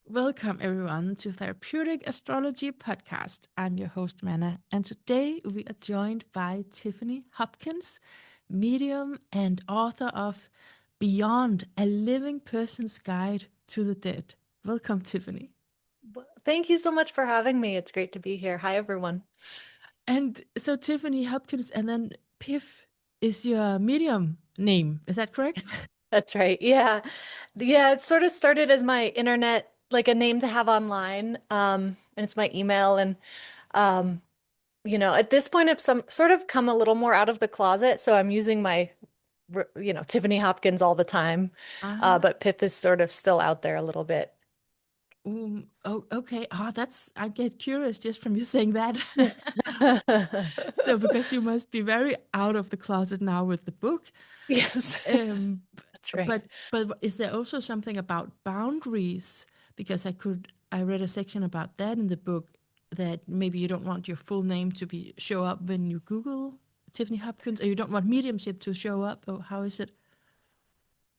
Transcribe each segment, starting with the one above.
Welcome everyone to Therapeutic Astrology Podcast. I'm your host Manna, and today we are joined by Tiffany Hopkins, medium and author of Beyond: A Living Person's Guide to the Dead. Welcome, Tiffany. Well, thank you so much for having me. It's great to be here. Hi, everyone. And so Tiffany Hopkins, and then Piff is your medium name. Is that correct? That's right. Yeah. Yeah, it sort of started as my internet, like a name to have online. And it's my email. And um, at this point I've some sort of come a little more out of the closet. So I'm using my, Tiffany Hopkins all the time. Ah. But Pip is sort of still out there a little bit. Oh, okay. I get curious just from you saying that. So, because you must be very out of the closet now with the book. Yes, Um, that's right. but is there also something about boundaries? Because I read a section about that in the book, that maybe you don't want your full name to be show up when you Google Tiffany Hopkins, or you don't want mediumship to show up, or how is it?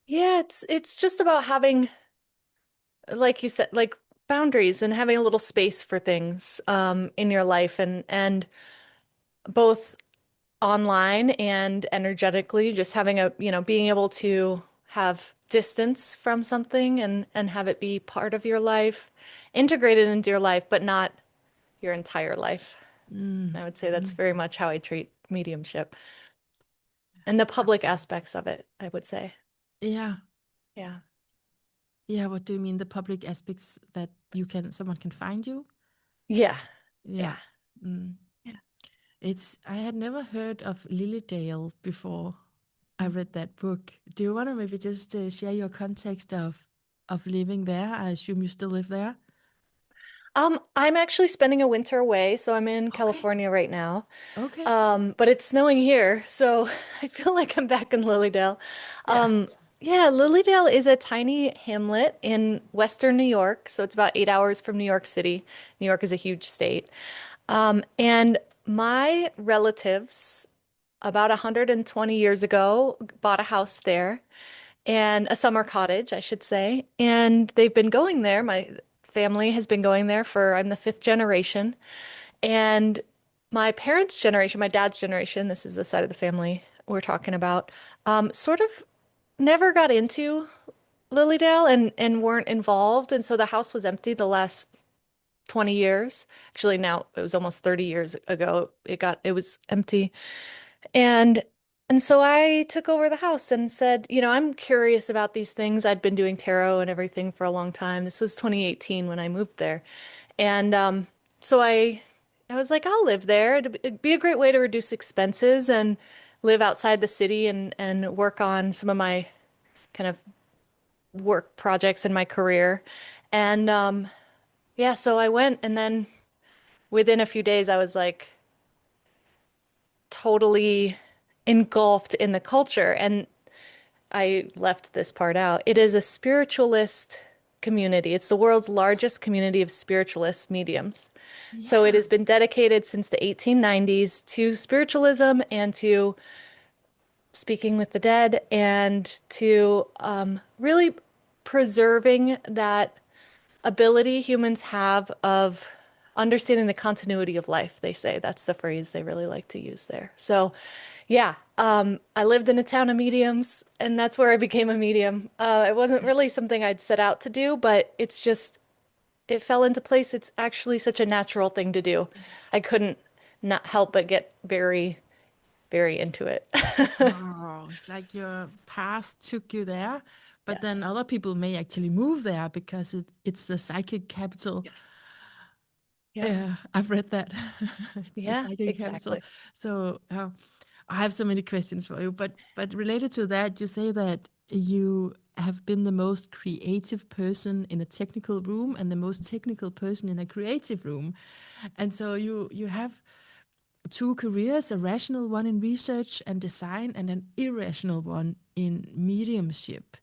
Yeah, it's just about having, like you said, like boundaries and having a little space for things in your life and both online and energetically, just having being able to have distance from something and have it be part of your life, integrated into your life, but not your entire life. Mm, I would say that's mm. very much how I treat mediumship and the public aspects of it, I would say. Yeah, Yeah. yeah. What do you mean, the public aspects that someone can find you? Yeah. Yeah. Yeah. Mm. Yeah. I had never heard of Lilydale before I read that book. Do you want to maybe just share your context of living there? I assume you still live there. I'm actually spending a winter away, so I'm in Okay. California right now. Okay. But it's snowing here, so I feel like I'm back in Lilydale. Yeah. Yeah, Lilydale is a tiny hamlet in Western New York, so it's about 8 hours from New York City. New York is a huge state. And my relatives, about 120 years ago, bought a house there and a summer cottage, I should say. And they've been going there. My family has been going there for, I'm the fifth generation. And my parents' generation, my dad's generation, this is the side of the family we're talking about, sort of never got into Lilydale and weren't involved. And so the house was empty the last 20 years. Actually, now it was almost 30 years ago. It was empty. And and so I took over the house and said, I'm curious about these things. I'd been doing tarot and everything for a long time. This was 2018 when I moved there. And so I was like, I'll live there. It'd be a great way to reduce expenses and live outside the city and work on some of my kind of work projects in my career. And yeah, so I went and then within a few days I was like totally engulfed in the culture. And I left this part out. It is a spiritualist community. It's the world's largest community of spiritualist mediums. So it Yeah. has been dedicated since the 1890s to spiritualism and to speaking with the dead and to really preserving that ability humans have of understanding the continuity of life, they say. That's the phrase they really like to use there. So, yeah, I lived in a town of mediums, and that's where I became a medium. It wasn't really something I'd set out to do, but it fell into place. It's actually such a natural thing to do. I couldn't not help but get very, very into it. Oh, it's like your path took you there, but then Yes. other people may actually move there because it's the psychic capital. Yes. Yep. Yeah, I've read that. It's the Yeah, psychic capital. exactly. So I have so many questions for you, but related to that, you say that you have been the most creative person in a technical room and the most technical person in a creative room. And so you have two careers, a rational one in research and design and an irrational one in mediumship.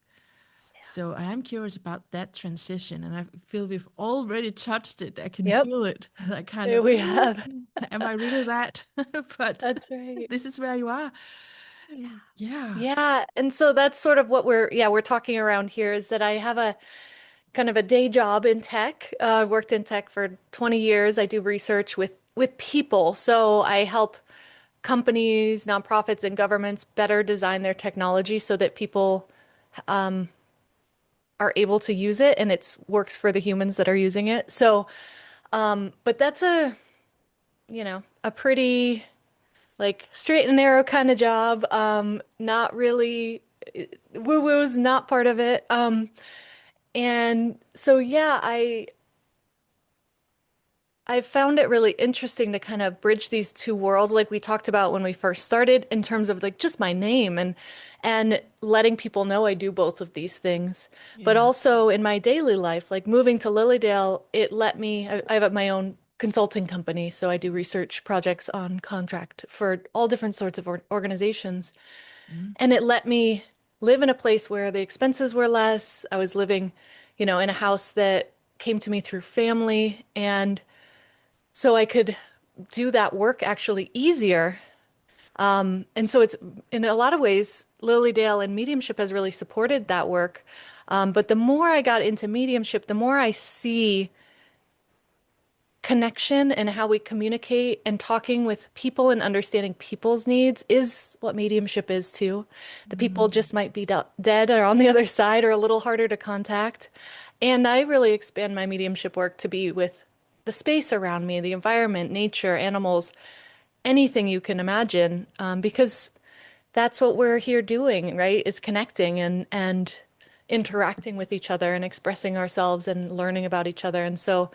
So I am curious about that transition, and I feel we've already touched it. I can Yep. feel it. That kind Here of, we have. am I really that? But That's right. this is where you are. Yeah. Yeah. Yeah, and so that's sort of what we're talking around here is that I have a kind of a day job in tech. Worked in tech for 20 years. I do research with people. So I help companies, nonprofits, and governments better design their technology so that people are able to use it and it works for the humans that are using it. So, but that's a pretty like straight and narrow kind of job. Not really woo-woo's not part of it. And so yeah, I found it really interesting to kind of bridge these two worlds like we talked about when we first started in terms of like just my name and letting people know I do both of these things. But Yeah. also in my daily life, like moving to Lilydale, it let me I have my own consulting company, so I do research projects on contract for all different sorts of organizations. Mm. And it let me live in a place where the expenses were less. I was living, in a house that came to me through family and so I could do that work actually easier. And so it's in a lot of ways, Lilydale and mediumship has really supported that work. But the more I got into mediumship, the more I see connection and how we communicate and talking with people and understanding people's needs is what mediumship is too. The people Mm. just might be dead or on the other side or a little harder to contact. And I really expand my mediumship work to be with the space around me, the environment, nature, animals, anything you can imagine, because that's what we're here doing, right? Is connecting and interacting with each other and expressing ourselves and learning about each other. And so,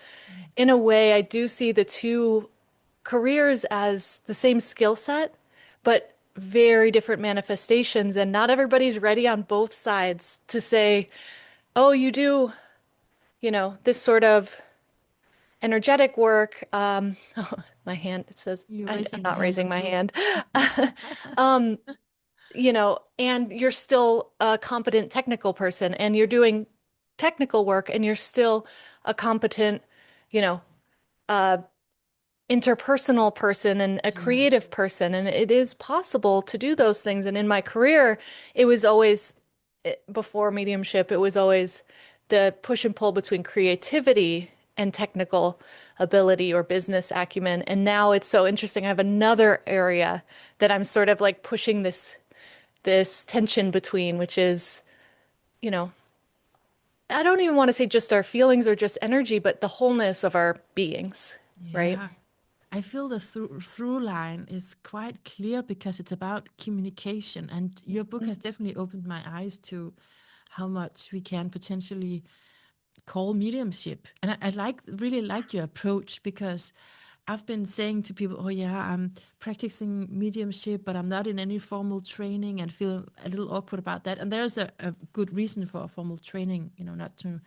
in a way, I do see the two careers as the same skill set, but very different manifestations. And not everybody's ready on both sides to say, oh, you do, this sort of energetic work. Oh, my hand, it says, You're I'm raising your not hand on raising my Zoom. hand. Um, and you're still a competent technical person and you're doing technical work and you're still a competent, you know, uh, interpersonal person and a Yeah. creative person. And it is possible to do those things. And in my career, it was always, before mediumship, it was always the push and pull between creativity and technical ability or business acumen. And now it's so interesting. I have another area that I'm sort of like pushing this tension between, which is, you know, I don't even want to say just our feelings or just energy, but the wholeness of our beings, right? Yeah. I feel the through line is quite clear because it's about communication, and your book has definitely opened my eyes to how much we can potentially call mediumship. And I really like your approach because I've been saying to people, oh yeah, I'm practicing mediumship, but I'm not in any formal training and feel a little awkward about that. And there's a good reason for a formal training, not to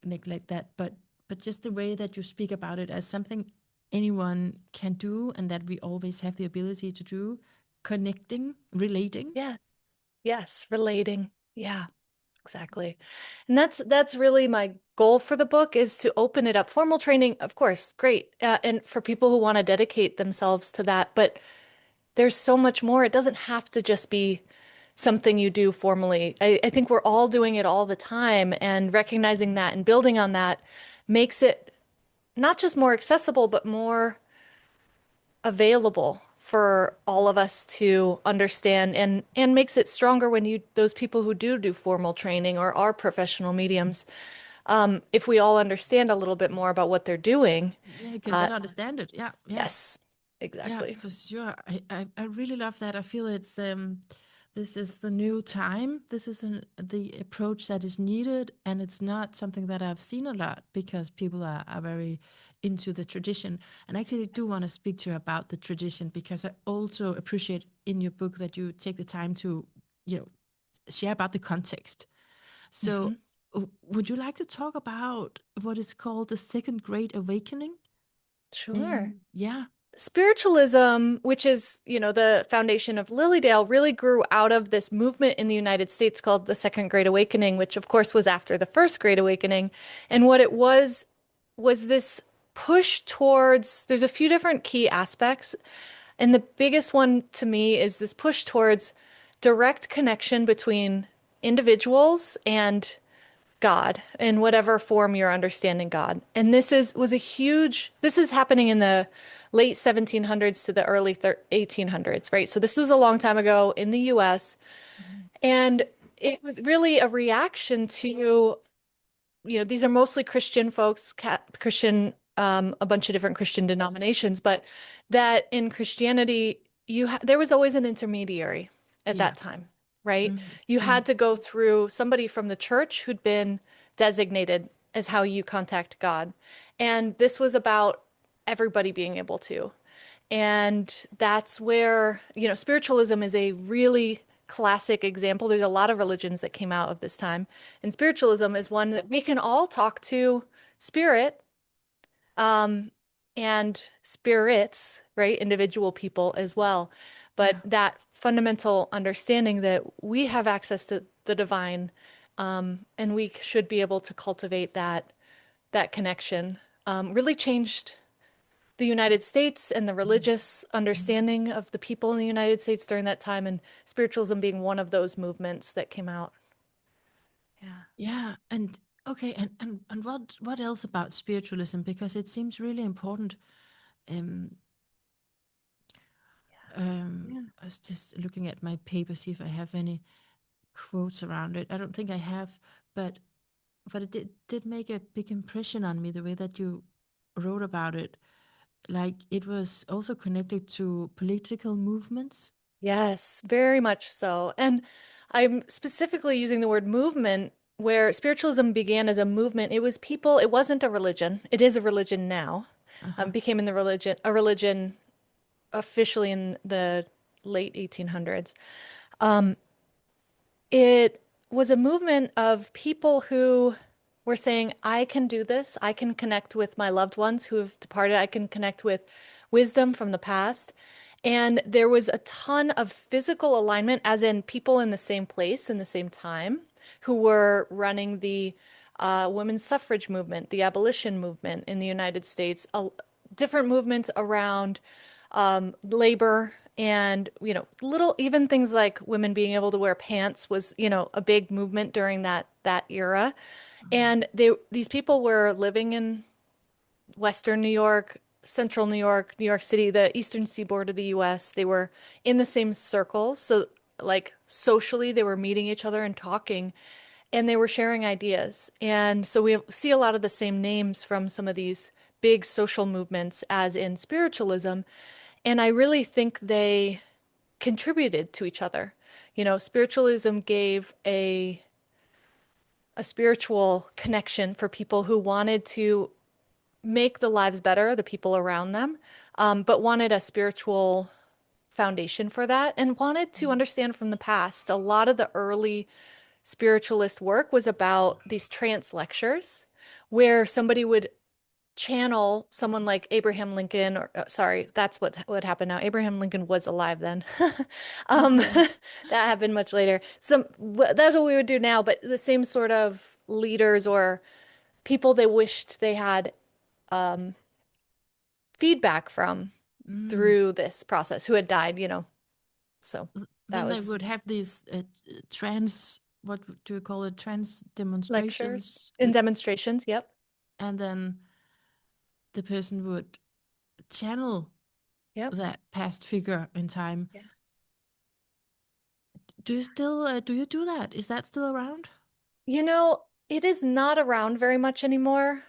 neglect that, but just the way that you speak about it as something anyone can do and that we always have the ability to do, connecting, relating. Yes. Yes, relating. Yeah, exactly. And that's really my goal for the book is to open it up. Formal training, of course, great. And for people who want to dedicate themselves to that, but there's so much more. It doesn't have to just be something you do formally. I think we're all doing it all the time, and recognizing that and building on that makes it not just more accessible, but more available for all of us to understand and makes it stronger when you those people who do formal training or are professional mediums, if we all understand a little bit more about what they're doing. Yeah, you can uh better understand it. Yeah, yeah. yes, Yeah, exactly. for sure. I really love that. I feel it's this is the new time. This is the approach that is needed, and it's not something that I've seen a lot because people are very into the tradition. And I actually do want to speak to you about the tradition because I also appreciate in your book that you take the time to, you know, share about the context. So, Hmm. would you like to talk about what is called the Second Great Awakening? Sure. And yeah. Spiritualism, which is, the foundation of Lilydale, really grew out of this movement in the United States called the Second Great Awakening, which of course was after the First Great Awakening. And what it was this push towards, there's a few different key aspects. And the biggest one to me is this push towards direct connection between individuals and God in whatever form you're understanding God. And this is happening in the late 1700s to the early 1800s, right? So this was a long time ago in the US. Mhm. And it was really a reaction to, these are mostly Christian folks, Christian, a bunch of different Christian denominations, but that in Christianity, there was always an intermediary at Yeah. that time, right? Mm. You Mm. had to go through somebody from the church who'd been designated as how you contact God. And this was about everybody being able to. And that's where, spiritualism is a really classic example. There's a lot of religions that came out of this time. And spiritualism is one that we can all talk to spirit, um, and spirits, right? Individual people as well. But Yeah. that fundamental understanding that we have access to the divine, and we should be able to cultivate that connection, really changed the United States and the Mm. religious Mm. understanding of the people in the United States during that time, and spiritualism being one of those movements that came out. Yeah. Yeah. And okay. And what else about spiritualism? Because it seems really important. Um. Yeah. I was just looking at my paper, see if I have any quotes around it. I don't think I have, but it did make a big impression on me the way that you wrote about it. Like it was also connected to political movements. Yes, very much so. And I'm specifically using the word movement where spiritualism began as a movement. It was people, it wasn't a religion. It is a religion now. Uh-huh. Became in the religion a religion officially in the late 1800s. Um, It was a movement of people who were saying, I can do this. I can connect with my loved ones who have departed. I can connect with wisdom from the past. And there was a ton of physical alignment, as in people in the same place in the same time, who were running the women's suffrage movement, the abolition movement in the United States, different movements around labor and, little even things like women being able to wear pants was, a big movement during that era. And these people were living in Western New York, Central New York, New York City, the Eastern Seaboard of the US. They were in the same circles. So like socially, they were meeting each other and talking, and they were sharing ideas. And so we see a lot of the same names from some of these big social movements as in spiritualism. And I really think they contributed to each other. Spiritualism gave a spiritual connection for people who wanted to make the lives better, the people around them, but wanted a spiritual foundation for that and wanted to understand from the past. A lot of the early spiritualist work was about these trance lectures where somebody would channel someone like Abraham Lincoln, or sorry, that's what happened now. Abraham Lincoln was alive then. Okay. That happened much later. That's what we would do now, but the same sort of leaders or people they wished they had feedback from Mm. through this process who had died, So that Then they was would have these trans, what do you call it? Trans lectures demonstrations. and demonstrations. Yep. And then the person would channel Yep. that past figure in time. Yeah. Do you still do you do that? Is that still around? It is not around very much anymore.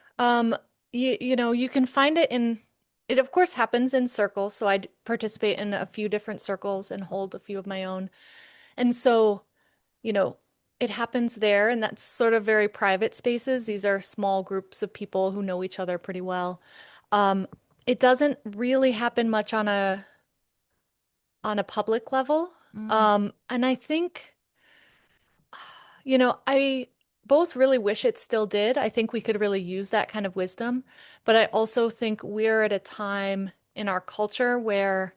You can find it of course happens in circles. So participate in a few different circles and hold a few of my own. And so, you know, it happens there, and that's sort of very private spaces. These are small groups of people who know each other pretty well. Um, it doesn't really happen much on a public level. Mm. And I think I both really wish it still did. I think we could really use that kind of wisdom. But I also think we're at a time in our culture where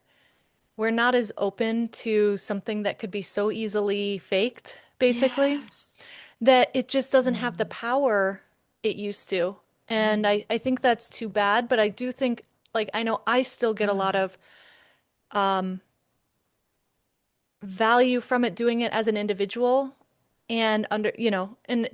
we're not as open to something that could be so easily faked, basically, Yes. that it just doesn't have the Mm. power it used to. And Mm. I think that's too bad. But I do think, like, I know I still get a lot Ah. of value from it doing it as an individual. and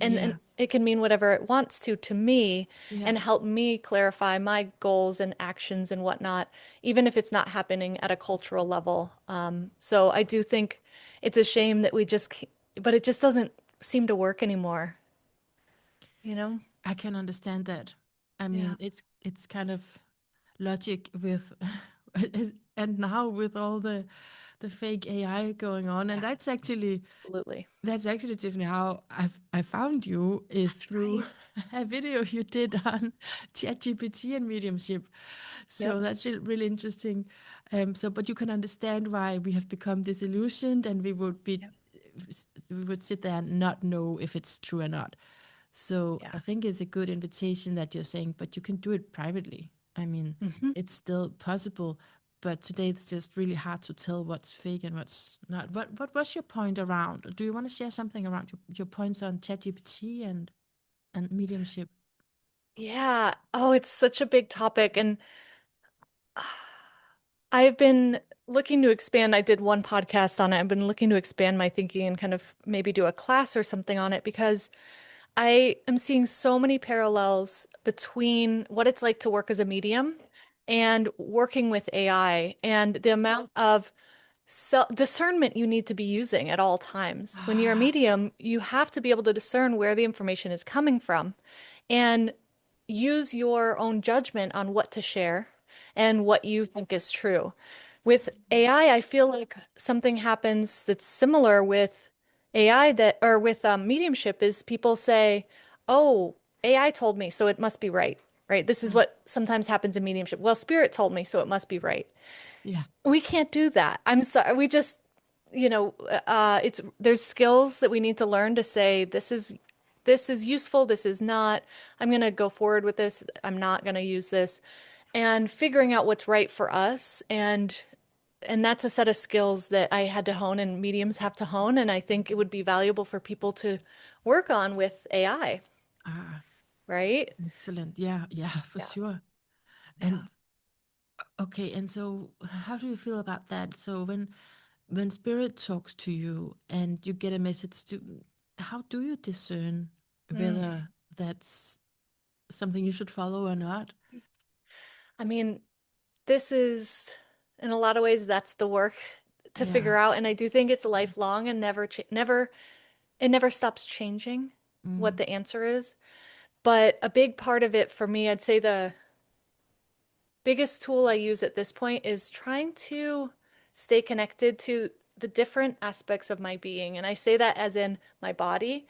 and Yeah. it can mean whatever it wants to me Yeah. and help me clarify my goals and actions and whatnot, even if it's not happening at a cultural level. So I do think it's a shame that but it just doesn't seem to work anymore, you know? I can understand that. I Yeah, mean, it's kind of logic with and now with all the fake AI going on, and yeah, absolutely. that's actually, Tiffany, how I found you is That's through right. a video you did on ChatGPT and Mediumship. So Yep. that's really interesting. So, but you can understand why we have become disillusioned, and Yep. we would sit there and not know if it's true or not. So I Yeah. think it's a good invitation that you're saying, but you can do it privately. I mean, Hmm. it's still possible, but today it's just really hard to tell what's fake and what's not. What was your point around? Do you want to share something around your points on ChatGPT and mediumship? Yeah. Oh, it's such a big topic. And I've been looking to expand. I did one podcast on it. I've been looking to expand my thinking and kind of maybe do a class or something on it because I am seeing so many parallels between what it's like to work as a medium and working with AI and the amount of self discernment you need to be using at all times. When you're a Ah, medium, you have to be able to discern where the information is coming from and use your own judgment on what to share and what you think is true. With AI, I feel like something happens that's similar with AI that, or with mediumship, is people say, "Oh, AI told me, so it must be right." Right? This is ah, what sometimes happens in mediumship. Well, spirit told me, so it must be right. yeah, We can't do that. I'm sorry. We just, it's there's skills that we need to learn to say this is useful, this is not. I'm going to go forward with this. I'm not going to use this. And figuring out what's right for us and that's a set of skills that I had to hone and mediums have to hone and I think it would be valuable for people to work on with AI, ah, right? excellent. Yeah, yeah, for Yeah. sure. Yeah. And okay, and so how do you feel about that? So when spirit talks to you and you get a message to, how do you discern Mm. whether that's something you should follow or not? I mean, this is in a lot of ways that's the work to figure Yeah. out and I do think it's lifelong and never it never stops changing what Mm, the answer is. But a big part of it for me, I'd say the biggest tool I use at this point is trying to stay connected to the different aspects of my being. And I say that as in my body,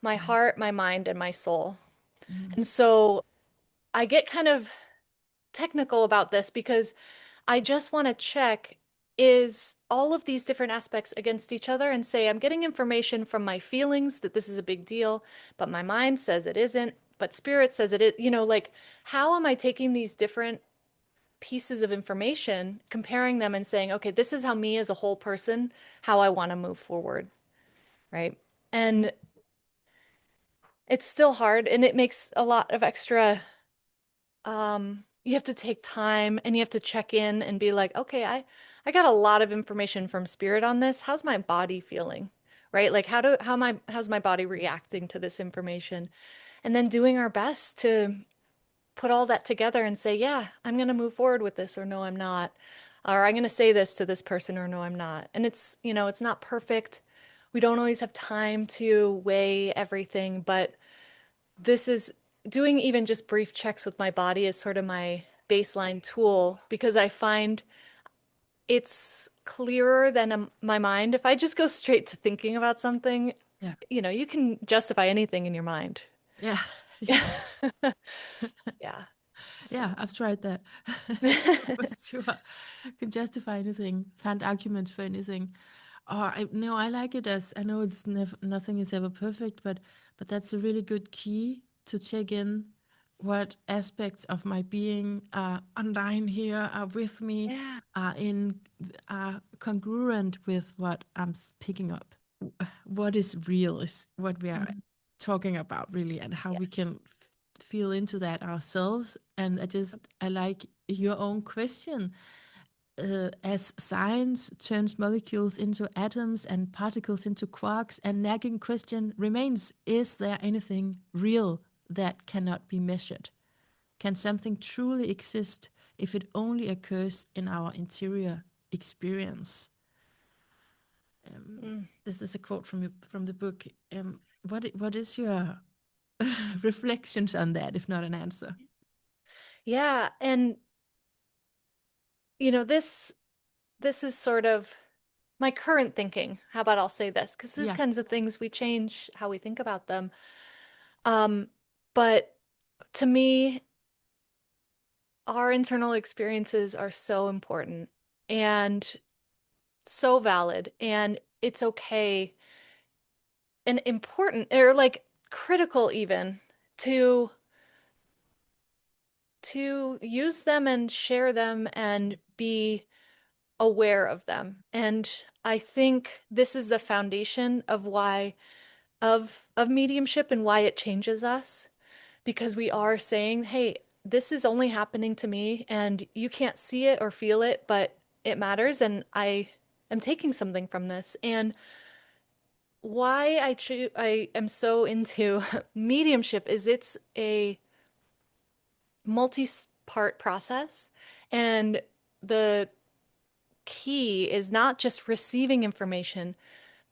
my mm, heart, my mind, and my soul. mm, And so I get kind of technical about this because I just want to check is all of these different aspects against each other and say, I'm getting information from my feelings that this is a big deal, but my mind says it isn't, but spirit says it is, like how am I taking these different pieces of information, comparing them and saying, okay, this is how me as a whole person, how I want to move forward, right? mm. And it's still hard and it makes a lot of extra you have to take time and you have to check in and be like, okay, I got a lot of information from spirit on this. How's my body feeling? Right? Like how's my body reacting to this information? And then doing our best to put all that together and say, yeah, I'm going to move forward with this or no, I'm not. Or I'm going to say this to this person or no, I'm not. And it's not perfect. We don't always have time to weigh everything, but this is doing even just brief checks with my body is sort of my baseline tool because I find it's clearer than my mind. If I just go straight to thinking about something, Yeah. you can justify anything in your mind. Yeah. Yeah. Yeah, So, I've tried that. For sure. Can justify anything, find arguments for anything. Oh, I no, I like it as I know it's never nothing is ever perfect, but that's a really good key to check in what aspects of my being are online here, are with me, yeah. are congruent with what picking up. What is real is what we are Mhm. talking about really, and how we Yes. can feel into that ourselves. And I like your own question. as science turns molecules into atoms and particles into quarks, a nagging question remains: is there anything real that cannot be measured? Can something truly exist if it only occurs in our interior experience? Mm. This is a quote from the book. What is your reflections on that, if not an answer? Yeah, and this is sort of my current thinking. How about I'll say this? Because these Yeah, kinds of things we change how we think about them. Um, but to me, our internal experiences are so important and so valid, and it's okay and important or like critical even to use them and share them and be aware of them. And I think this is the foundation of why of mediumship and why it changes us because we are saying, "Hey, this is only happening to me and you can't see it or feel it, but it matters and I am taking something from this." And why I am so into mediumship is it's a multi-part process and the key is not just receiving information,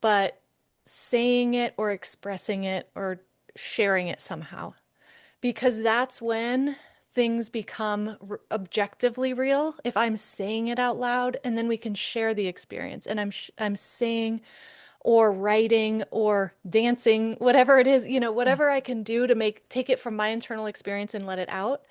but saying it or expressing it or sharing it somehow. Because that's when things become objectively real. If I'm saying it out loud and then we can share the experience and I'm saying or writing or dancing, whatever it is, yeah. whatever I can do to take it from my internal experience and let it out,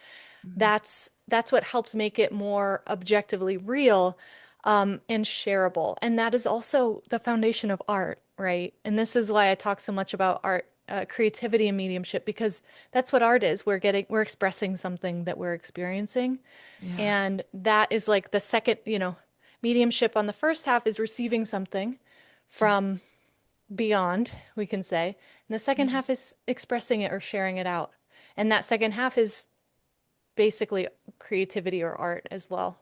Mhm. that's what helps make it more objectively real, and shareable. And that is also the foundation of art, right? And this is why I talk so much about art, creativity and mediumship, because that's what art is. We're expressing something that we're experiencing. Yeah. And that is like the second, mediumship on the first half is receiving something from beyond, we can say. And the second Yeah. half is expressing it or sharing it out. And that second half is basically creativity or art as well.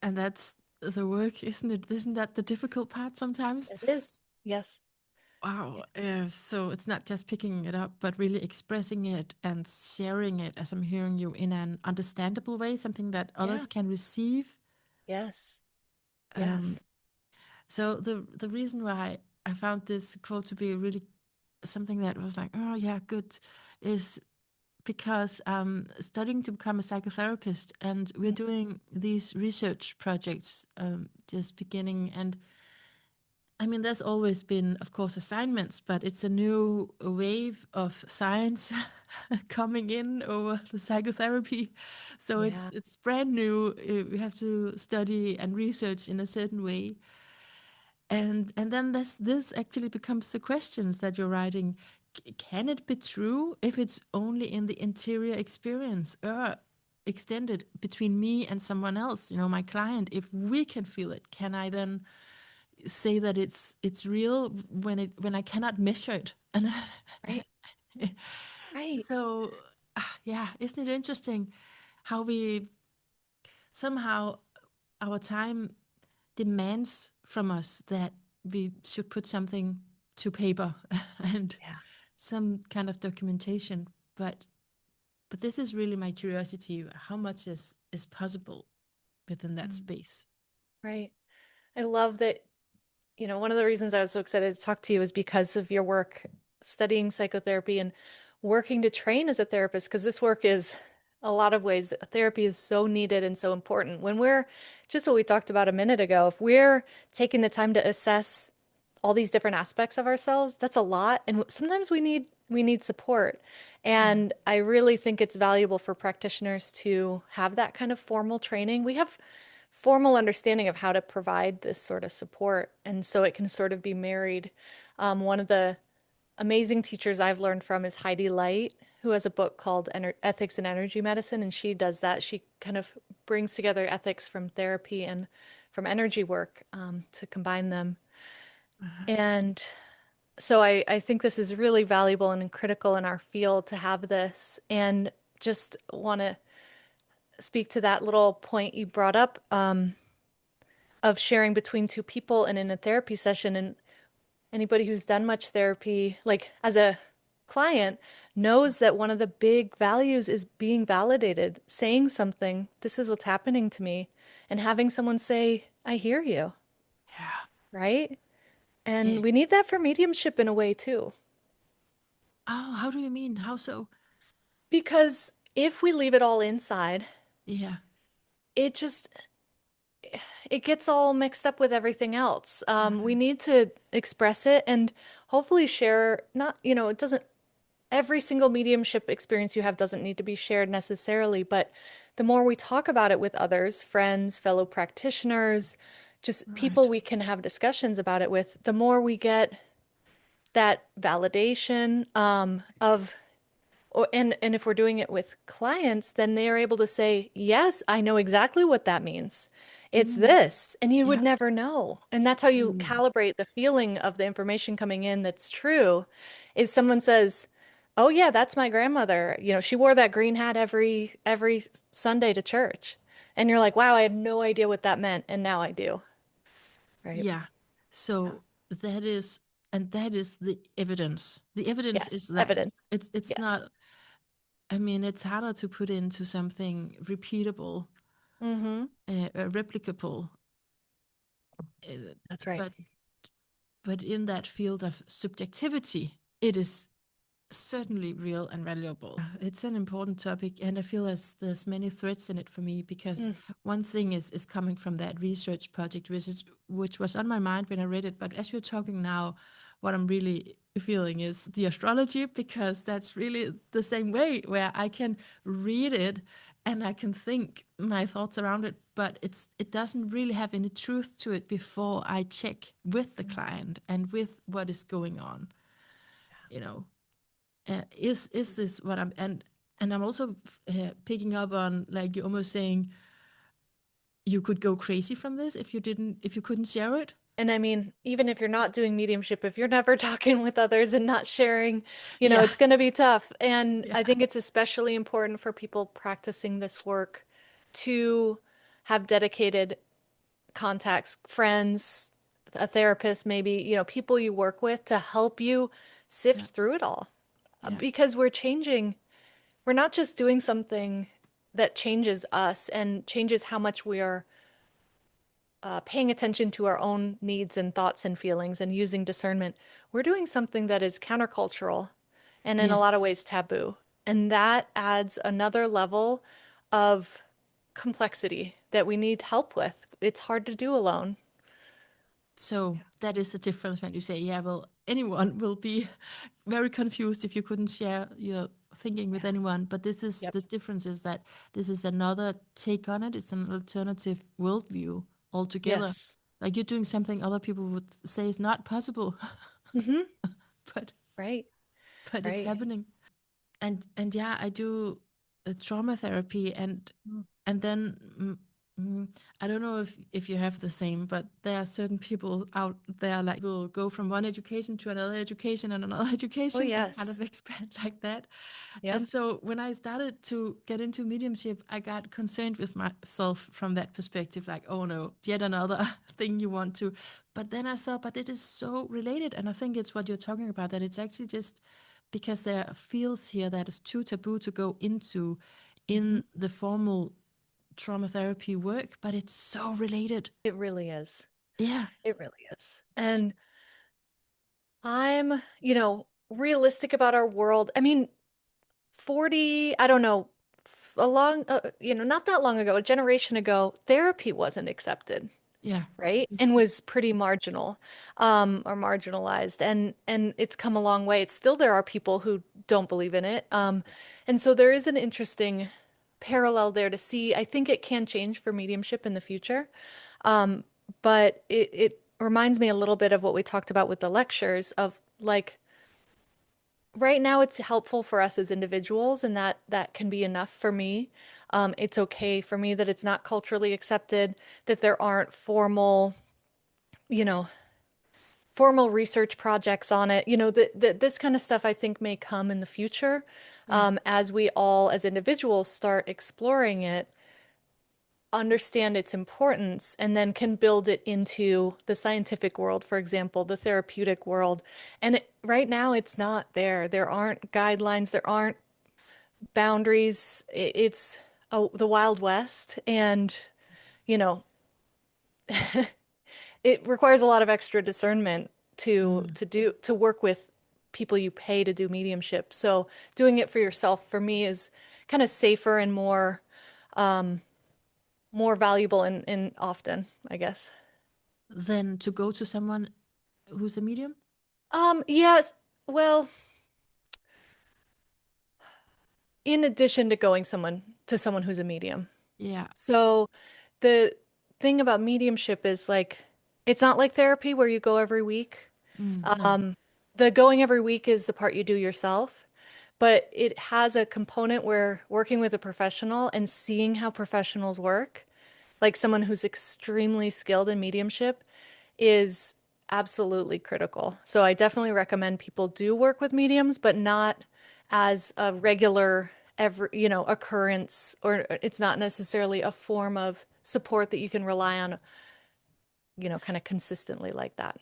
And that's the work, isn't it? Isn't that the difficult part sometimes? It is. Yes. Wow. So it's not just picking it up, but really expressing it and sharing it, as I'm hearing you, in an understandable way, something that Yeah. others can receive. Yes. Um, Yes. so the reason why I found this quote to be really something that was like, oh yeah, good, is because I'm studying to become a psychotherapist, and we're Mm. doing these research projects just beginning. And I mean, there's always been, of course, assignments, but it's a new wave of science coming in over the psychotherapy. So Yeah. it's brand new. We have to study and research in a certain way. And then this actually becomes the questions that you're writing. Can it be true if it's only in the interior experience or extended between me and someone else, my client? If we can feel it, can I then say that it's real when I cannot measure it? And Right. Right. so yeah, isn't it interesting how we somehow our time demands from us that we should put something to paper and Yeah. some kind of documentation. But this is really my curiosity: how much is possible within that Mm. space? Right. I love that, one of the reasons I was so excited to talk to you is because of your work studying psychotherapy and working to train as a therapist, because this work is a lot of ways, therapy is so needed and so important. When we're just what we talked about a minute ago, if we're taking the time to assess all these different aspects of ourselves, that's a lot. And sometimes we need support. Yeah. And I really think it's valuable for practitioners to have that kind of formal training. We have formal understanding of how to provide this sort of support. And so it can sort of be married. One of the amazing teachers I've learned from is Heidi Light, who has a book called Ethics in Energy Medicine. And she does that. She kind of brings together ethics from therapy and from energy work, to combine them. Uh-huh. And so I think this is really valuable and critical in our field to have this, and just want to speak to that little point you brought up, of sharing between two people and in a therapy session. And anybody who's done much therapy, like as a client, knows that one of the big values is being validated, saying something, this is what's happening to me, and having someone say, I hear you, Yeah. right? Yeah. And we need that for mediumship in a way too. Oh, how do you mean? How so? Because if we leave it all inside, Yeah. it just it gets all mixed up with everything else. We Right. need to express it and hopefully share, not, it doesn't, every single mediumship experience you have doesn't need to be shared necessarily, but the more we talk about it with others, friends, fellow practitioners, just people Right. we can have discussions about it with, the more we get that validation of and if we're doing it with clients, then they are able to say, "Yes, I know exactly what that means. It's Mm. this." And you would Yeah. never know. And that's how you Mm. calibrate the feeling of the information coming in that's true, is someone says, "Oh yeah, that's my grandmother. She wore that green hat every Sunday to church." And you're like, "Wow, I had no idea what that meant, and now I do." Right? Yeah. Yeah. So that is, and that is the evidence. The evidence is Yes, that evidence. it's Yes. not, I mean, it's harder to put into something repeatable, Mm-hmm. replicable, uh, That's right. but in that field of subjectivity, it is certainly real and valuable. It's an important topic, and I feel as there's many threads in it for me because Mm. one thing is coming from that research project, which was on my mind when I read it. But as you're talking now, what I'm really feeling is the astrology, because that's really the same way where I can read it and I can think my thoughts around it, but it doesn't really have any truth to it before I check with the client and with what is going on, you know. Is this what I'm, and I'm also picking up on, like, you almost saying you could go crazy from this if you couldn't share it. And I mean, even if you're not doing mediumship, if you're never talking with others and not sharing, Yeah. it's going to be tough. And Yeah. I think it's especially important for people practicing this work to have dedicated contacts, friends, a therapist, maybe, people you work with to help you sift Yeah. through it all. Yeah. Because we're not just doing something that changes us and changes how much we are paying attention to our own needs and thoughts and feelings and using discernment, we're doing something that is countercultural and in a lot of Yes. ways taboo. And that adds another level of complexity that we need help with. It's hard to do alone. So that is the difference when you say, yeah, well, anyone will be very confused if you couldn't share your thinking with anyone. But this is Yep. the difference, is that this is another take on it. It's an alternative worldview altogether. Yes. Like, you're doing something other people would say is not possible, Mm-hmm. but Right. it's Right. happening. And yeah, I do trauma therapy, Mm. and then I don't know if you have the same, but there are certain people out there, like, will go from one education to another education and another Oh, education and kind yes. of expand like that. Yep. And so when I started to get into mediumship, I got concerned with myself from that perspective, like, oh no, yet another thing you want to. But then I saw, but it is so related. And I think it's what you're talking about, that it's actually just because there are fields here that is too taboo to go into Mm-hmm. in the formal trauma therapy work, but it's so related. It really is. Yeah, It really is. And I'm, realistic about our world. I mean, 40, I don't know, not that long ago, a generation ago, therapy wasn't accepted, yeah, right? And was pretty marginal, or marginalized. And it's come a long way. It's still, there are people who don't believe in it. And so there is an interesting parallel there to see. I think it can change for mediumship in the future. Um, but it reminds me a little bit of what we talked about with the lectures of, like, right now it's helpful for us as individuals, and that can be enough for me. It's okay for me that it's not culturally accepted, that there aren't you know, formal research projects on it. That this kind of stuff I think may come in the future, yeah, as we all as individuals start exploring it. understand its importance and then can build it into the scientific world, for example, the therapeutic world. And right now, it's not there. There aren't guidelines, there aren't boundaries. It's the Wild West. And, you know, it requires a lot of extra discernment Mm. to work with people you pay to do mediumship. So doing it for yourself for me is kind of safer and more valuable and often, I guess. Then to go to someone who's a medium? Yes, well, in addition to going someone to someone who's a medium. Yeah. So the thing about mediumship is like it's not like therapy where you go every week. No. Um, the going every week is the part you do yourself, but it has a component where working with a professional and seeing how professionals work, like someone who's extremely skilled in mediumship, is absolutely critical. So I definitely recommend people do work with mediums, but not as a regular occurrence, or it's not necessarily a form of support that you can rely on, kind of consistently like that.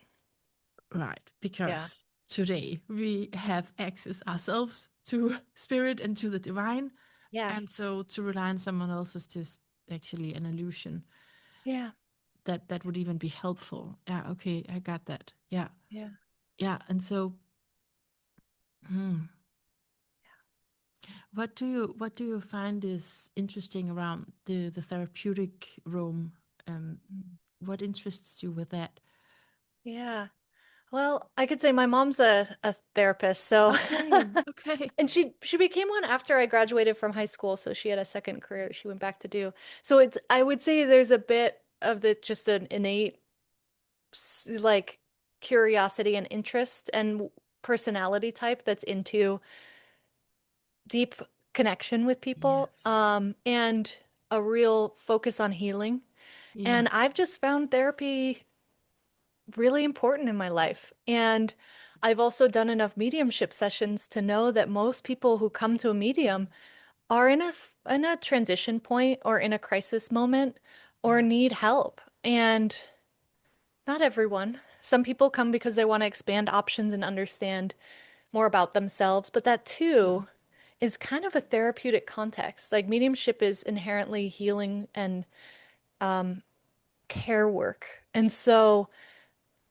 Right. Yeah. Because today we have access ourselves to spirit and to the divine. And Yes. so to rely on someone else is just actually an illusion Yeah. that would even be helpful. Yeah, okay, I got that. Yeah. Yeah. Yeah. And so hmm, what do you find is interesting around the therapeutic realm? Um, Mm. what interests you with that? Yeah. Well, I could say my mom's a therapist, so Okay, okay. and she became one after I graduated from high school, so she had a second career that she went back to do. So it's I would say there's a bit of the just an innate like curiosity and interest and personality type that's into deep connection with people, Yes. and a real focus on healing. Yeah. And I've just found therapy really important in my life. And I've also done enough mediumship sessions to know that most people who come to a medium are in a transition point or in a crisis moment or Yeah. need help. And not everyone. Some people come because they want to expand options and understand more about themselves, but that Sure. too is kind of a therapeutic context. Like mediumship is inherently healing and care work. And so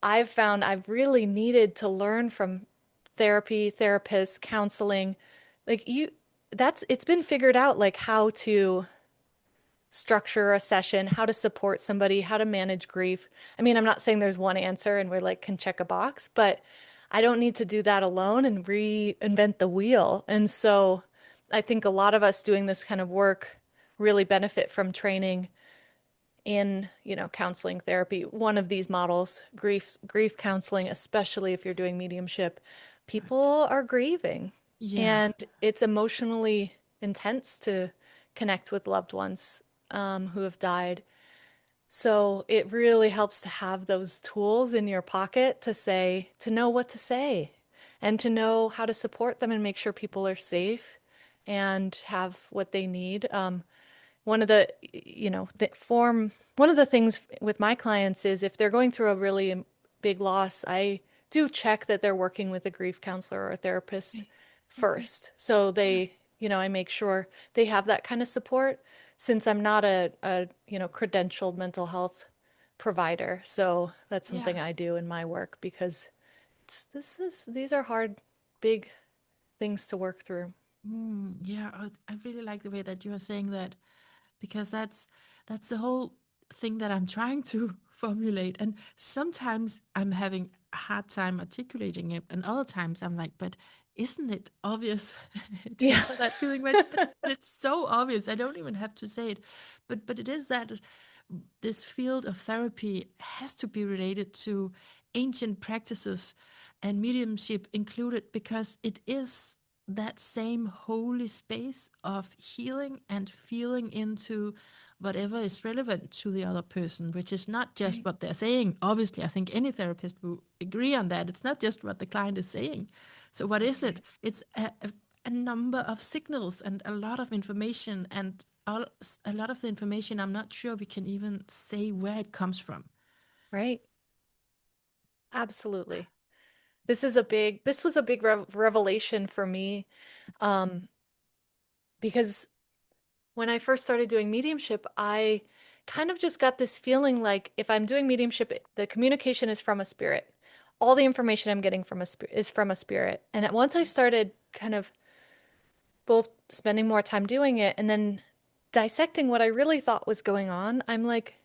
I've found I've really needed to learn from therapy, therapists, counseling. Like it's been figured out like how to structure a session, how to support somebody, how to manage grief. I mean, I'm not saying there's one answer and we're like can check a box, but I don't need to do that alone and reinvent the wheel. And so I think a lot of us doing this kind of work really benefit from training in, counseling therapy. One of these models, grief counseling, especially if you're doing mediumship, Right. people are grieving Yeah. and it's emotionally intense to connect with loved ones who have died. So it really helps to have those tools in your pocket to know what to say and to know how to support them and make sure people are safe and have what they need. One of the, one of the things with my clients is if they're going through a really big loss, I do check that they're working with a grief counselor or a therapist Okay. Okay. first. So Yeah. I make sure they have that kind of support since I'm not a credentialed mental health provider. So that's Yeah. something I do in my work because these are hard, big things to work through. Yeah, I really like the way that you are saying that because that's the whole thing that I'm trying to formulate. And sometimes I'm having a hard time articulating it, and other times I'm like, but isn't it obvious? Do you Yeah. know that feeling? But it's so obvious. I don't even have to say it. But it is that this field of therapy has to be related to ancient practices and mediumship included because it is that same holy space of healing and feeling into whatever is relevant to the other person, which is not just Right. what they're saying. Obviously, I think any therapist will agree on that. It's not just what the client is saying. So, what is it? Right. It's a number of signals and a lot of information and a lot of the information, I'm not sure we can even say where it comes from. Right. Absolutely. This was a big revelation for me, um, because when I first started doing mediumship, I kind of just got this feeling like if I'm doing mediumship, the communication is from a spirit. All the information I'm getting from a spirit is from a spirit. And once I started kind of both spending more time doing it and then dissecting what I really thought was going on, I'm like,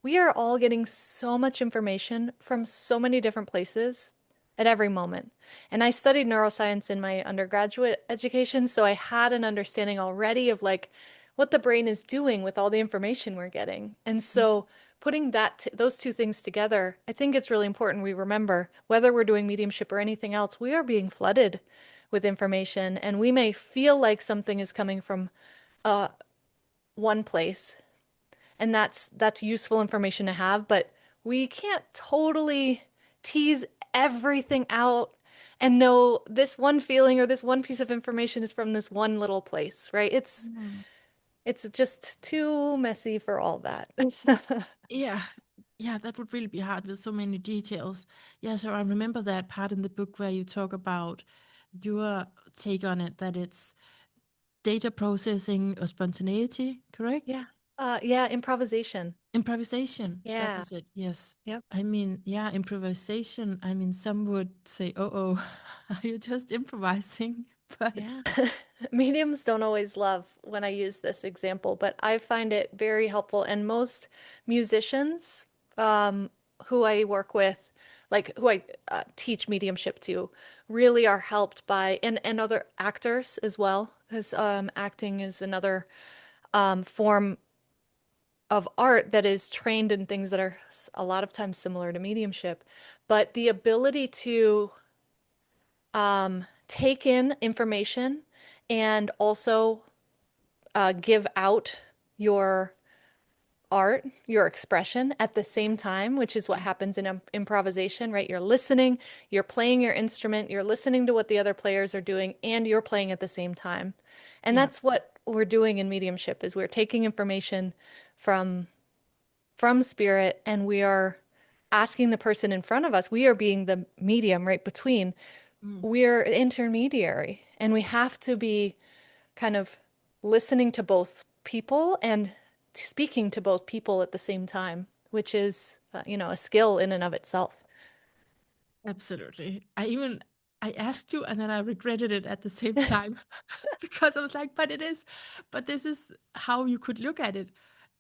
we are all getting so much information from so many different places at every moment. And I studied neuroscience in my undergraduate education, so I had an understanding already of like what the brain is doing with all the information we're getting. And so putting those two things together, I think it's really important we remember whether we're doing mediumship or anything else, we are being flooded with information, and we may feel like something is coming from uh, one place, and that's useful information to have, but we can't totally tease everything out and know this one feeling or this one piece of information is from this one little place, right? Mm. It's just too messy for all that. Yeah. Yeah, that would really be hard with so many details. Yeah, so I remember that part in the book where you talk about your take on it, that it's data processing or spontaneity, correct? Yeah. Yeah, improvisation. Improvisation, that Yeah. was it, yes. Yep. I mean, yeah, improvisation. I mean, some would say, oh, are you just improvising? But Yeah. Mediums don't always love when I use this example, but I find it very helpful. And most musicians who I work with, like who I teach mediumship to, really are helped by, and other actors as well, because acting is another form of art that is trained in things that are a lot of times similar to mediumship. But the ability to take in information and also give out your art, your expression at the same time, which is what happens in improvisation, right? You're listening, you're playing your instrument, you're listening to what the other players are doing, and you're playing at the same time. And yeah, that's what we're doing in mediumship is we're taking information from spirit, and we are asking the person in front of us, we are being the medium right between, mm, we're intermediary, and we have to be kind of listening to both people and speaking to both people at the same time, which is, a skill in and of itself. absolutely. I asked you and then I regretted it at the same time because I was like, but this is how you could look at it.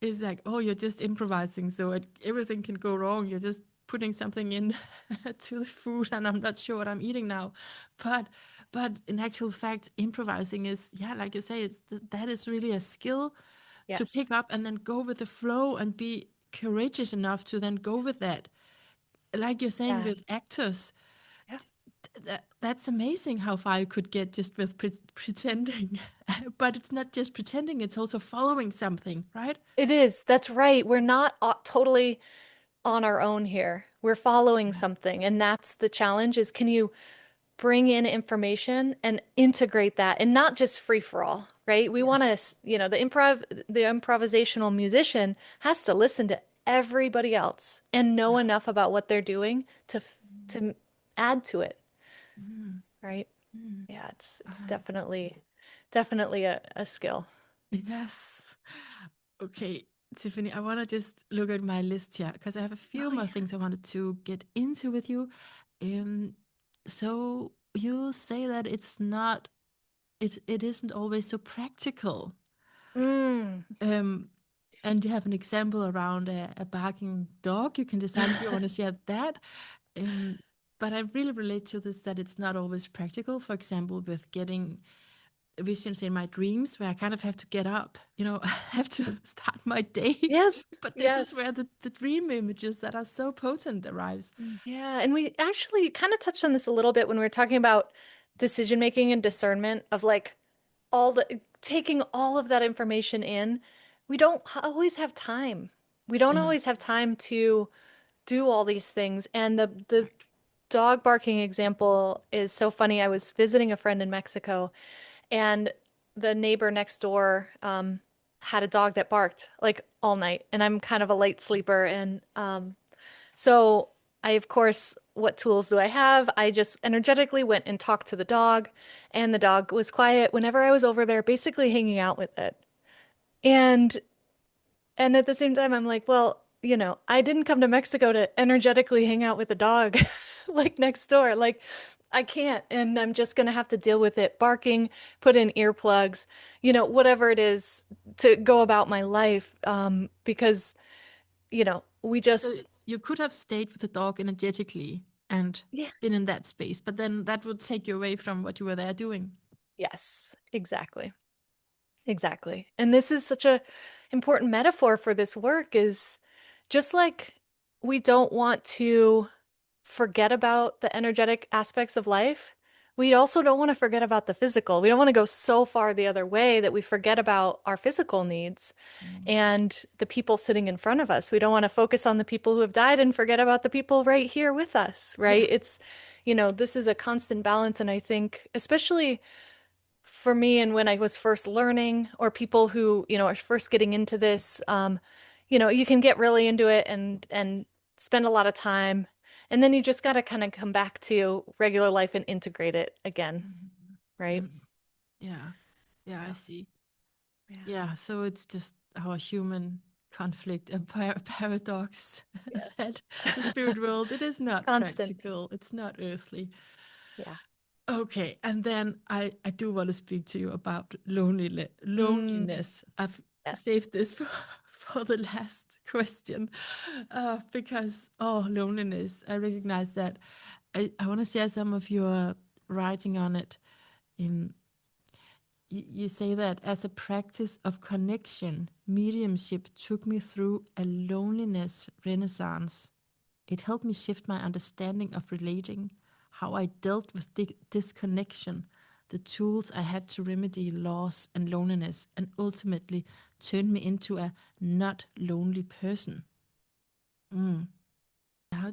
It's like, oh, you're just improvising, so everything can go wrong. You're just putting something in to the food, and I'm not sure what I'm eating now. But in actual fact, improvising is, yeah, like you say, that is really a skill to Yes. pick up and then go with the flow and be courageous enough to then go with that. Like you're saying Yeah. with actors, Yeah. that's amazing how far you could get just with pretending. But it's not just pretending, it's also following something, right? It is. That's right. We're not totally on our own here. We're following Yeah. something, and that's the challenge is can you bring in information and integrate that and not just free for all, right? We Yeah. want to, the improvisational musician has to listen to everybody else and know enough about what they're doing to add to it, Mm, right? mm. Yeah, it's Ah, definitely a skill. yes. Okay, Tiffany, I want to just look at my list here because I have a few Oh more yeah. things I wanted to get into with you. Um, so you say that it isn't always so practical. Mm. Um, and you have an example around a barking dog. You can decide if you want to share that. Um, but I really relate to this that it's not always practical. For example, with getting visions in my dreams where I kind of have to get up, I have to start my day. Yes, But this is yes. where the dream images that are so potent arrives. Yeah, and we actually kind of touched on this a little bit when we were talking about decision making and discernment of like all the taking all of that information in. We don't always have time. We don't Yeah. always have time to do all these things. And the Right. dog barking example is so funny. I was visiting a friend in Mexico, and the neighbor next door had a dog that barked like all night, and I'm kind of a light sleeper. And so I, of course, what tools do I have? I just energetically went and talked to the dog, and the dog was quiet whenever I was over there, basically hanging out with it. And and at the same time, I'm like, well, I didn't come to Mexico to energetically hang out with a dog like next door. Like, I can't. And I'm just going to have to deal with it barking, put in earplugs, whatever it is to go about my life. Because, we So just, you could have stayed with the dog energetically and yeah, been in that space, but then that would take you away from what you were there doing. yes, exactly. Exactly. And this is such a important metaphor for this work is just like we don't want to forget about the energetic aspects of life, we also don't want to forget about the physical. We don't want to go so far the other way that we forget about our physical needs Mm. and the people sitting in front of us. We don't want to focus on the people who have died and forget about the people right here with us, Yeah. right? This is a constant balance. And I think, especially for me and when I was first learning, or people who, are first getting into this, you can get really into it and spend a lot of time. And then you just got to kind of come back to regular life and integrate it again, Mhm. right? Mm. Yeah. Yeah, I Yeah. see. Yeah. Yeah, so it's just our human conflict and paradox Yes. that the spirit world, it is not Constant. practical, it's not earthly. Yeah. Okay, and then I do want to speak to you about Mm, loneliness. I've yes. saved this for, for the last question because, oh, loneliness, I recognize that. I want to share some of your writing on it. In You say that as a practice of connection, mediumship took me through a loneliness renaissance. It helped me shift my understanding of relating, how I dealt with disconnection, the tools I had to remedy loss and loneliness, and ultimately turned me into a not lonely person. Mm.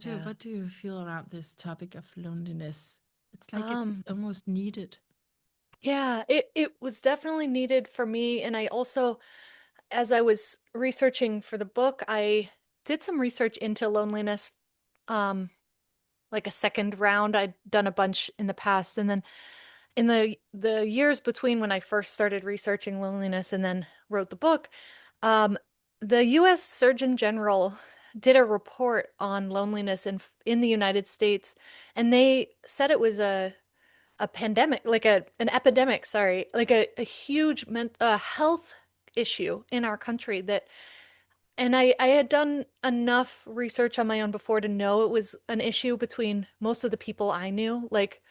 Yeah. What do you feel around this topic of loneliness? It's like it's Um, almost needed. yeah, it was definitely needed for me. And I also, as I was researching for the book, I did some research into loneliness. Um, like a second round. I'd done a bunch in the past, and then in the years between when I first started researching loneliness and then wrote the book, um, the U.S. Surgeon General did a report on loneliness in the United States, and they said it was a pandemic, like an epidemic, sorry, like a huge health issue in our country that and I had done enough research on my own before to know it was an issue between most of the people I knew, like,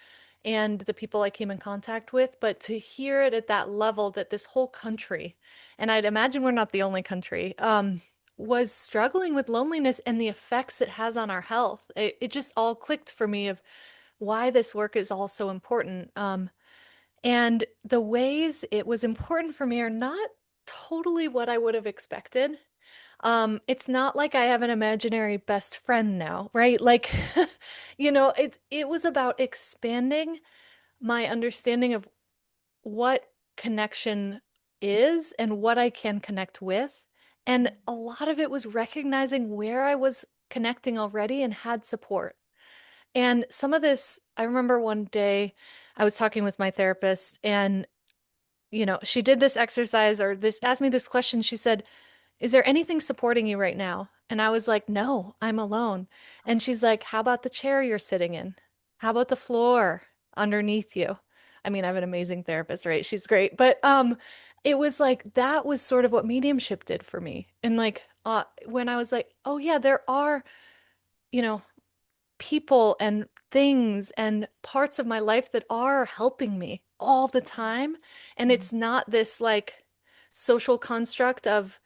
and the people I came in contact with. But to hear it at that level that this whole country, and I'd imagine we're not the only country, was struggling with loneliness and the effects it has on our health. It just all clicked for me of why this work is all so important. And the ways it was important for me are not totally what I would have expected. It's not like I have an imaginary best friend now, right? Like, it was about expanding my understanding of what connection is and what I can connect with. And a lot of it was recognizing where I was connecting already and had support. And some of this, I remember one day I was talking with my therapist, and she did this exercise or this asked me this question. She said, "Is there anything supporting you right now?" And I was like, "No, I'm alone." And she's like, "How about the chair you're sitting in? How about the floor underneath you?" I mean, I have an amazing therapist, right? She's great. But it was like that was sort of what mediumship did for me. And like when I was like, "Oh yeah, there are, you know, people and things and parts of my life that are helping me all the time." And Mm. it's not this like social construct of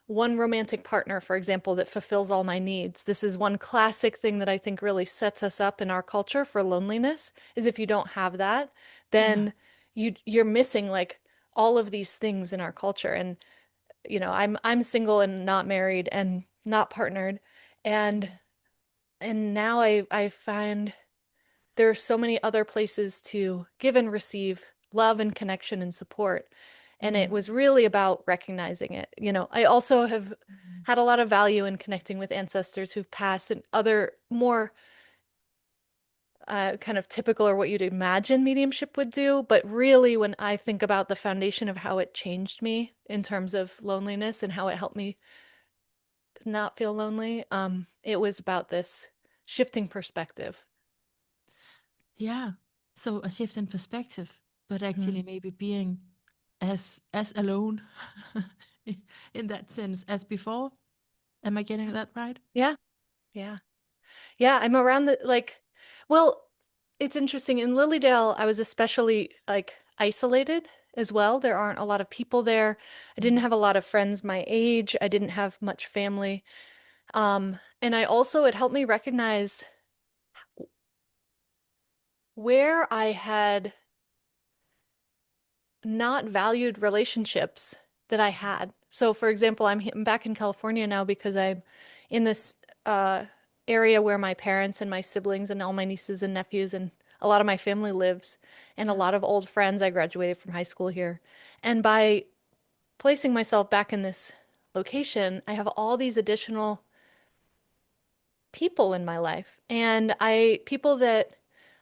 one romantic partner, for example, that fulfills all my needs. This is one classic thing that I think really sets us up in our culture for loneliness, is if you don't have that, Yeah. then you're missing like all of these things in our culture. And I'm single and not married and not partnered. And Mm. and now I find there are so many other places to give and receive love and connection and support. And it Mm. was really about recognizing it. I also have Mm. had a lot of value in connecting with ancestors who've passed and other more kind of typical or what you'd imagine mediumship would do. But really, when I think about the foundation of how it changed me in terms of loneliness and how it helped me not feel lonely, it was about this shifting perspective. Yeah. So a shift in perspective, but Mhm. actually maybe being as alone in that sense as before. Am I getting that right? Yeah, yeah. Yeah, I'm around well, it's interesting. In Lilydale, I was especially like isolated as well. There aren't a lot of people there. I didn't Mm. have a lot of friends my age. I didn't have much family. And it helped me recognize where I had not valued relationships that I had. So, for example, I'm back in California now because I'm in this uh, area where my parents and my siblings and all my nieces and nephews and a lot of my family lives, and a Yeah. lot of old friends. I graduated from high school here. And by placing myself back in this location, I have all these additional people in my life. And people that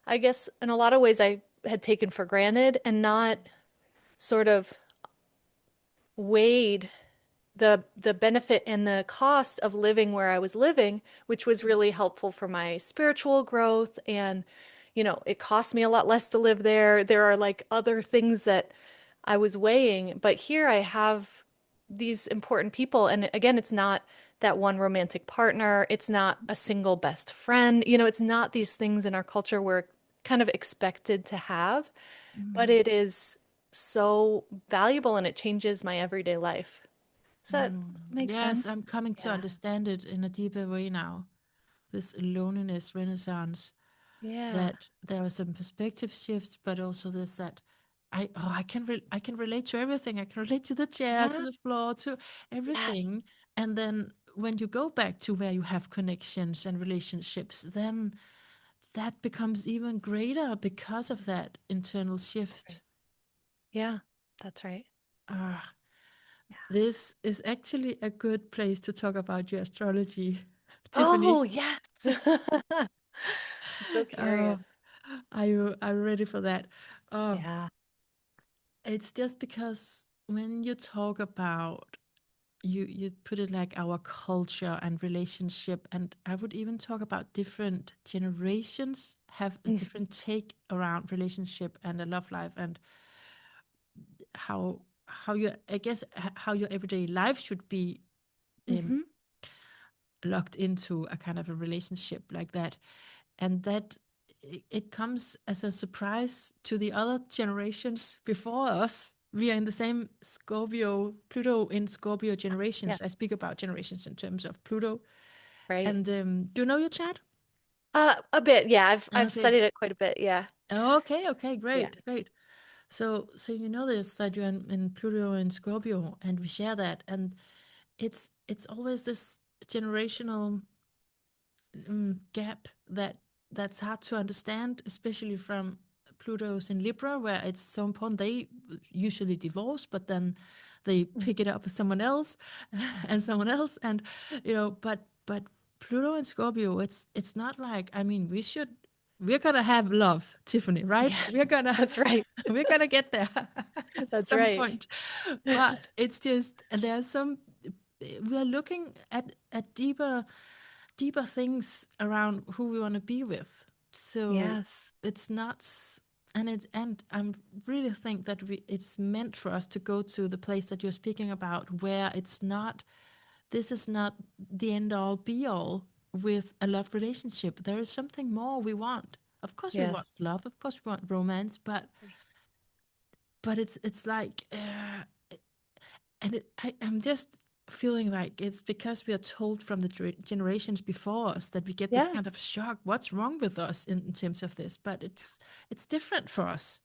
I guess in a lot of ways I had taken for granted and not sort of weighed the benefit and the cost of living where I was living, which was really helpful for my spiritual growth. And, it cost me a lot less to live there. There are like other things that I was weighing, but here I have these important people. And again, it's not that one romantic partner. It's not a single best friend. It's not these things in our culture we're kind of expected to have, but Mm. it is so valuable and it changes my everyday life. Does that Mm. make Yes, sense? I'm coming to Yeah. understand it in a deeper way now. This loneliness renaissance, Yeah. that there was some perspective shift, but also this that I can relate to everything. I can relate to the chair, to Yeah. the floor, to Yes. everything. And then when you go back to where you have connections and relationships, then that becomes even greater because of that internal Right. shift. Yeah. That's right. Ah, Yeah. this is actually a good place to talk about your astrology, Tiffany. Oh, yes. I'm so curious. Oh, are you ready for that? Oh, Yeah. it's just because when you talk about, you put it like our culture and relationship, and I would even talk about different generations have a Mm-hmm. different take around relationship and a love life, and how your, I guess, how your everyday life should be um, Mm-hmm. locked into a kind of a relationship like that. And that it comes as a surprise to the other generations before us. We are in the same Scorpio, Pluto in Scorpio Yeah. generations. I speak about generations in terms of Pluto. Right. And do you know your chart? A bit. Yeah. I've Okay. studied it quite a bit. Yeah. Okay, okay, Yeah. great, great. So you know this, that you're in Pluto and Scorpio, and we share that, and it's always this generational gap that's hard to understand, especially from Pluto's in Libra, where it's so important. They usually divorce, but then they Mm. pick it up with someone else and someone else, and but Pluto and Scorpio, it's not like, I mean, we're gonna have love, Tiffany, right? Yeah. We're gonna That's right. we're gonna get there at That's some right. point, but it's just, and there's some, we are looking at deeper things around who we want to be with. So Yes. it's not, and I'm really think that it's meant for us to go to the place that you're speaking about, where it's not, this is not the end all be all with a love relationship. There is something more we want. Of course we want Yes. love, of course we want romance, but it's like and I'm just feeling like it's because we are told from the generations before us that we get this kind of Yes. shock. What's wrong with us in terms of this? But it's different for us.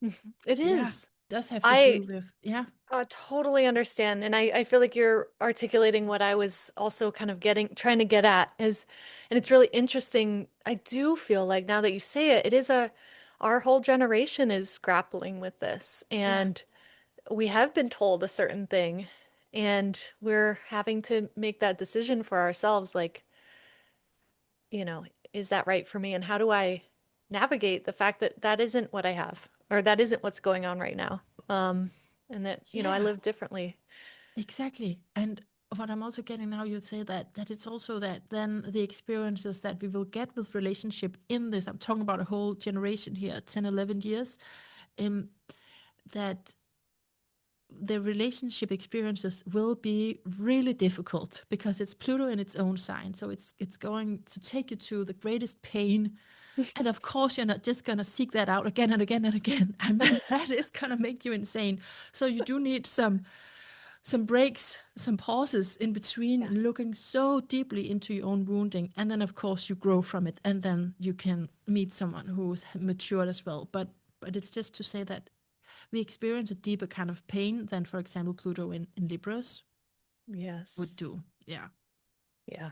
Mhm. It Yeah, is. does have to I do with, yeah, totally understand. And I feel like you're articulating what I was also kind of trying to get at and it's really interesting. I do feel like now that you say it, our whole generation is grappling with this. yeah. And we have been told a certain thing, and we're having to make that decision for ourselves, like, you know, is that right for me? And how do I navigate the fact that that isn't what I have, or that isn't what's going on right now? And that, I Yeah, live differently. exactly. And what I'm also getting now, you'd say that it's also that then the experiences that we will get with relationship in this, I'm talking about a whole generation here, 10, 11 years, um, that the relationship experiences will be really difficult because it's Pluto in its own sign. So it's going to take you to the greatest pain. And of course, you're not just going to seek that out again and again and again. I mean, that is going to make you insane. So you do need some breaks, some pauses in between, Yeah. looking so deeply into your own wounding. And then, of course, you grow from it. And then you can meet someone who's matured as well. But it's just to say that we experience a deeper kind of pain than, for example, Pluto in Libras would Yes. do. Yeah. Yeah.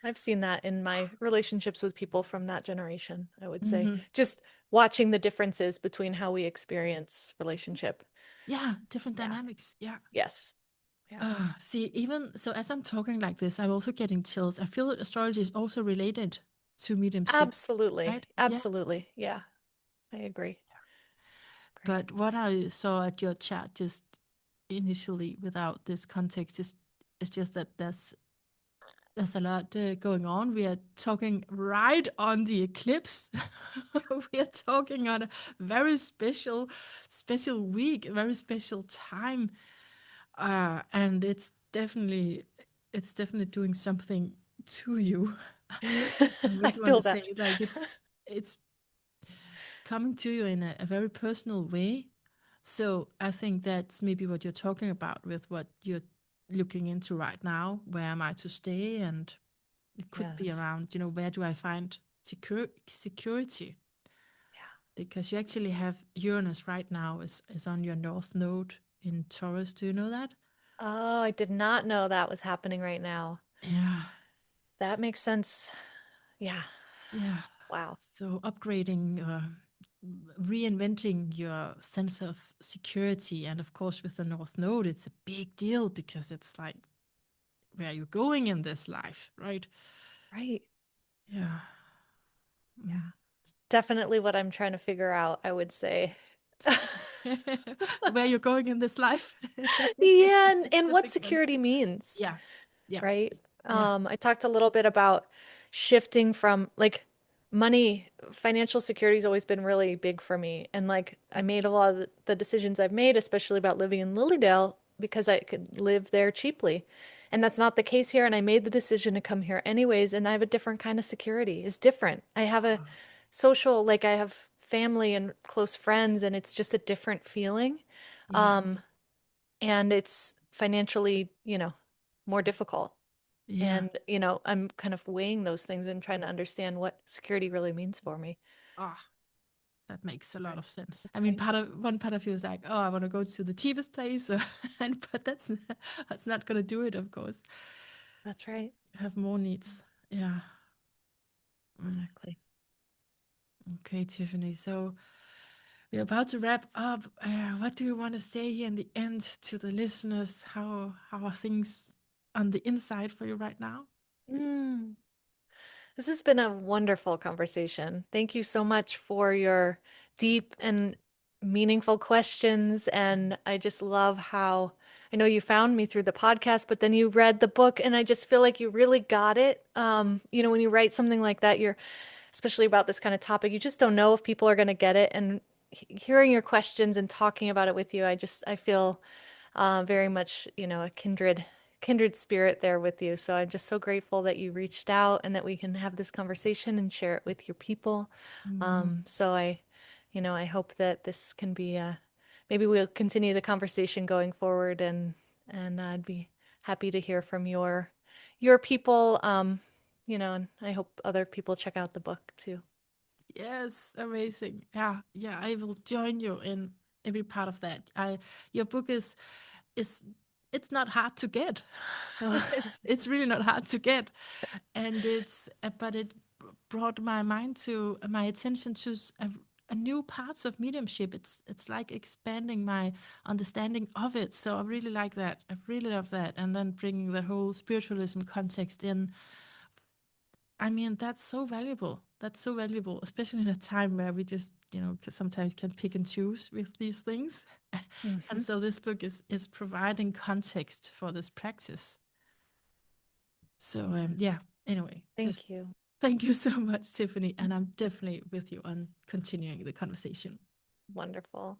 I've seen that in my relationships with people from that generation, I would say. Hmm. Just watching the differences between how we experience relationship. Yeah. Different Yeah. dynamics. Yeah. Yes. Yeah. See, even so, as I'm talking like this, I'm also getting chills. I feel that astrology is also related to mediumship, Absolutely. right? Yeah. Absolutely. Yeah. I agree. Agree. But what I saw at your chat just initially without this context is just that there's a lot going on. We are talking right on the eclipse. We are talking on a very special week, a very special time, and it's definitely doing something to you. I I really want feel to say that. like it's coming to you in a very personal way. So I think that's maybe what you're talking about with what you're looking into right now. Where am I to stay? And it could be Yes. around, where do I find security? Yeah. Because you actually have Uranus right now is on your north node in Taurus. Do you know that? Oh, I did not know that was happening right now. Yeah. That makes sense. Yeah. Yeah. Wow. So upgrading, reinventing your sense of security. And of course, with the North Node, it's a big deal because it's like, where are you going in this life, right? Right. Yeah. Yeah. Mm. Definitely what I'm trying to figure out, I would say. Where you're going in this life. Yeah, It's and a what big one. security means, Yeah. Yeah. right? Yeah. I talked a little bit about shifting from like money, financial security has always been really big for me. And like I made a lot of the decisions I've made, especially about living in Lilydale, because I could live there cheaply. And that's not the case here. And I made the decision to come here anyways. And I have a different kind of security. It's different. I have a social, like I have family and close friends, and it's just a different feeling. Yeah. Um, and it's financially, more difficult. Yeah. And, I'm kind of weighing those things and trying to understand what security really means for me. Ah, that makes a lot Right. of sense. I That's mean, right. one part of you is like, oh, I want to go to the cheapest place, and but that's not gonna do it, of course. That's right. Have more needs. Yeah. Mm. Exactly. Okay, Tiffany. So we're about to wrap up. What do you want to say here in the end to the listeners? How are things on the inside for you right now? Mm. This has been a wonderful conversation. Thank you so much for your deep and meaningful questions. And I just love how I know you found me through the podcast, but then you read the book, and I just feel like you really got it. When you write something like that, you're especially about this kind of topic, you just don't know if people are going to get it. And hearing your questions and talking about it with you, I feel very much, a kindred spirit there with you. So I'm just so grateful that you reached out and that we can have this conversation and share it with your people. Mm, So I hope that this can be maybe we'll continue the conversation going forward, and I'd be happy to hear from your people. And I hope other people check out the book too. yes, amazing. Yeah, yeah. I will join you in every part of that. Your book is it's not hard to get. It's really not hard to get, and but it brought my attention to a new parts of mediumship. It's like expanding my understanding of it. So I really like that. I really love that. And then bringing the whole spiritualism context in. I mean, that's so valuable. That's so valuable, especially in a time where we just, sometimes can pick and choose with these things. And Hmm. so this book is providing context for this practice. So Yeah. yeah, anyway, just Thank you. thank you so much, Tiffany. And I'm definitely with you on continuing the conversation. Wonderful.